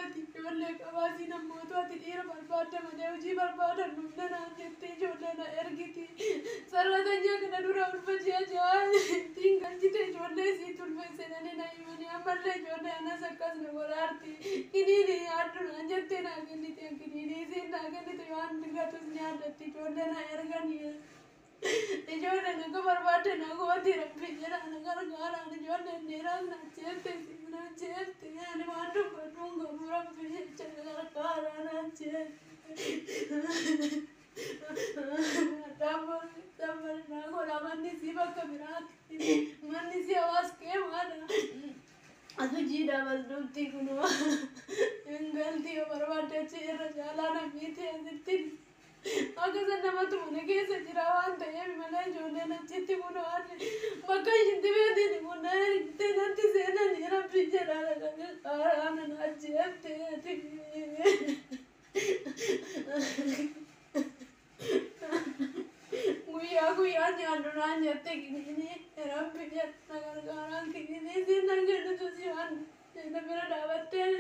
ati ijoollee qabaasii namoota ati dhiira barbaadda malee hojii barbaadan humna naan jettee ijoollee na ergiti sarratanya kana dura ulfa ji'a ja'a ittiin galchite ijoollee sii tulfeessananii na himanii ammallee ijoollee anas akkas na waraarti kiniini yaaddu naan jettee naa kennite kiniini isiin naa kennite waan gatus nyaadatti ijoollee na erganii ijoollee na barbaadde na gooti rabbi jedha na gargaaraan ijoollee dhiiraan na jeette Nancete, ani waan dubbadhuun gabu rabbi jecha gargaaraan na jeette. Dabballi naa godha manni si bakka biraatti manni si hawaas kee maadha. Atu jiidhaa bal'uutti kunoo hingaltii yoo barbaadde achi irra jaalaa namiitti asitti. Akka namatu mana keessa jira waan ta'eef malee ijoolleen achitti kunoo bakka ishitti beektiin kunoo itti natti seenanii rabbi jedhaa gargaaraan na jettee. Guyyaa nyaaddu naan jette kiniini rabbi jedha gargaaraan kiniini siin nan kennitu si waan na bira dhaabattee.